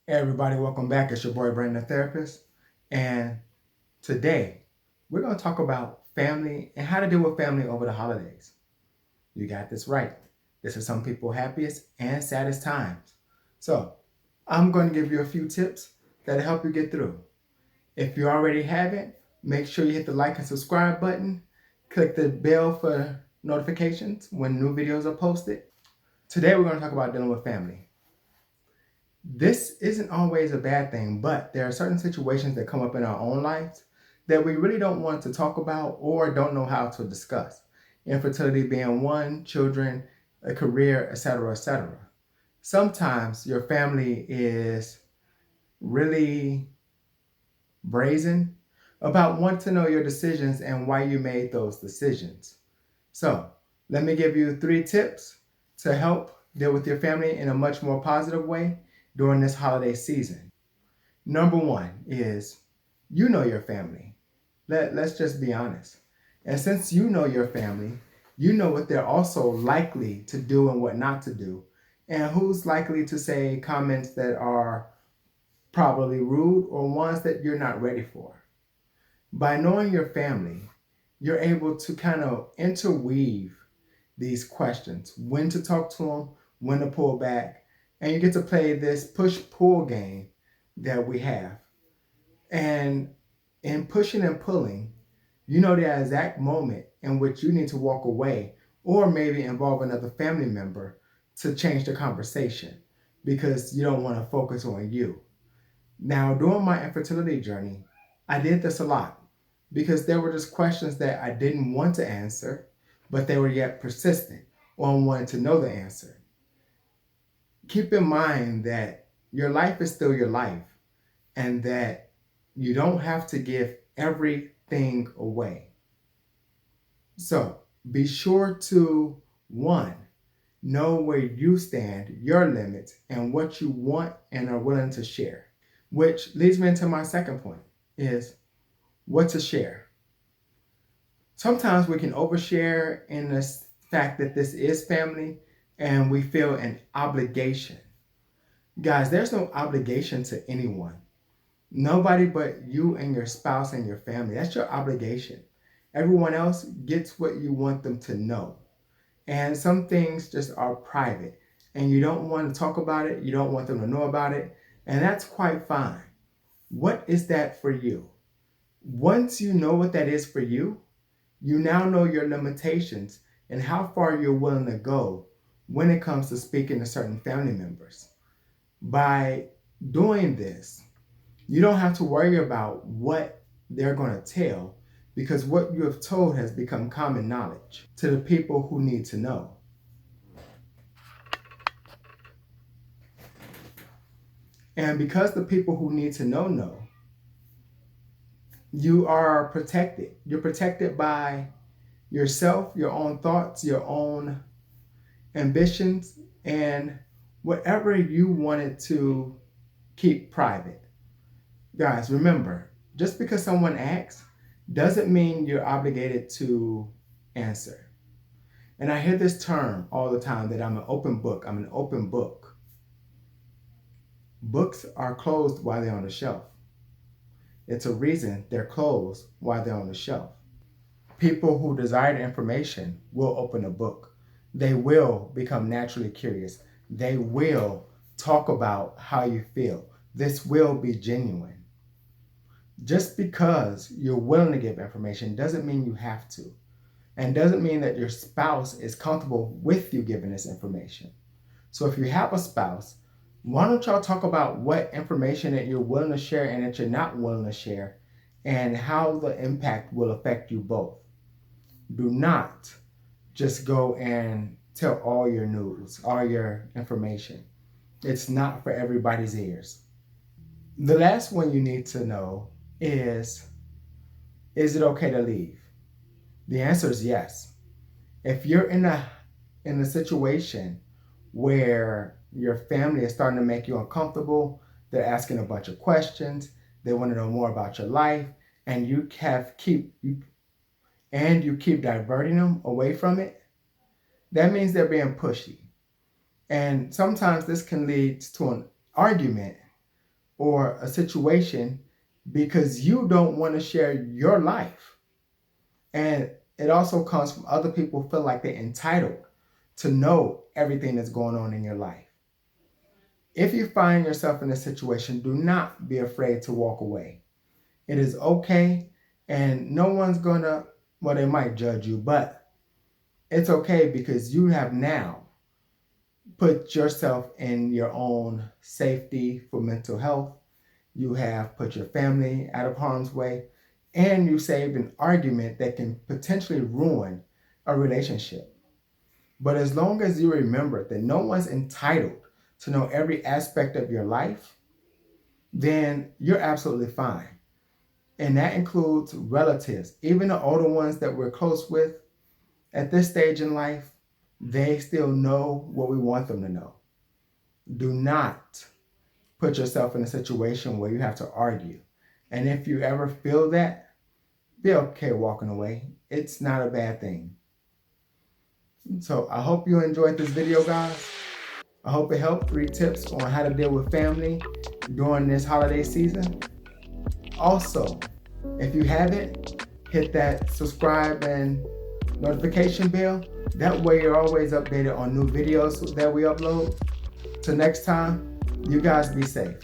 Hey everybody, welcome back. It's your boy Brandon.Therapist. And today we're going to talk about family and how to deal with family over the holidays. You got this right. This is some people's happiest and saddest times. So I'm going to give you a few tips that'll help you get through. If you already haven't, make sure you hit the like and subscribe button. Click the bell for notifications when new videos are posted. Today we're going to talk about dealing with family. This isn't always a bad thing, but there are certain situations that come up in our own lives that we really don't want to talk about or don't know how to discuss. Infertility being one, children, a career, etc., etc. Sometimes your family is really brazen about wanting to know your decisions and why you made those decisions. So, let me give you 3 tips to help deal with your family in a much more positive way during this holiday season. Number 1 is you know your family. Let's just be honest. And since you know your family, you know what they're also likely to do and what not to do, and who's likely to say comments that are probably rude or ones that you're not ready for. By knowing your family, you're able to kind of interweave these questions, when to talk to them, when to pull back, and you get to play this push-pull game that we have. And in pushing and pulling, you know the exact moment in which you need to walk away or maybe involve another family member to change the conversation because you don't want to focus on you. Now, during my infertility journey, I did this a lot because there were just questions that I didn't want to answer, but they were yet persistent on wanting to know the answer. Keep in mind that your life is still your life and that you don't have to give everything away. So be sure to, 1, know where you stand, your limits, and what you want and are willing to share. Which leads me into my second point is what to share. Sometimes we can overshare in the fact that this is family and we feel an obligation. Guys, there's no obligation to anyone. Nobody but you and your spouse and your family. That's your obligation. Everyone else gets what you want them to know. And some things just are private and you don't want to talk about it. You don't want them to know about it. And that's quite fine. What is that for you? Once you know what that is for you, you now know your limitations and how far you're willing to go when it comes to speaking to certain family members. By doing this, you don't have to worry about what they're going to tell because what you have told has become common knowledge to the people who need to know. And because the people who need to know, you are protected. You're protected by yourself, your own thoughts, your own ambitions, and whatever you wanted to keep private. Guys, remember, just because someone asks doesn't mean you're obligated to answer. And I hear this term all the time that I'm an open book. I'm an open book. Books are closed while they're on the shelf. It's a reason they're closed while they're on the shelf. People who desire information will open a book. They will become naturally curious. They will talk about how you feel. This will be genuine. Just because you're willing to give information doesn't mean you have to, and doesn't mean that your spouse is comfortable with you giving this information. So if you have a spouse, why don't y'all talk about what information that you're willing to share and that you're not willing to share and how the impact will affect you both. Do not just go and tell all your news, all your information. It's not for everybody's ears. The last one you need to know is it okay to leave? The answer is yes. If you're in a situation where your family is starting to make you uncomfortable, they're asking a bunch of questions, they want to know more about your life, and you keep diverting them away from it, that means they're being pushy. And sometimes this can lead to an argument or a situation because you don't want to share your life. And it also comes from other people feel like they're entitled to know everything that's going on in your life. If you find yourself in a situation, do not be afraid to walk away. It is okay, and no one's gonna, well, they might judge you, but it's okay because you have now put yourself in your own safety for mental health. You have put your family out of harm's way, and you saved an argument that can potentially ruin a relationship. But as long as you remember that no one's entitled to know every aspect of your life, then you're absolutely fine. And that includes relatives, even the older ones that we're close with at this stage in life, they still know what we want them to know. Do not put yourself in a situation where you have to argue. And if you ever feel that, be okay walking away. It's not a bad thing. So I hope you enjoyed this video, guys. I hope it helped. 3 tips on how to deal with family during this holiday season. Also, if you haven't, hit that subscribe and notification bell. That way you're always updated on new videos that we upload. Till next time, you guys be safe.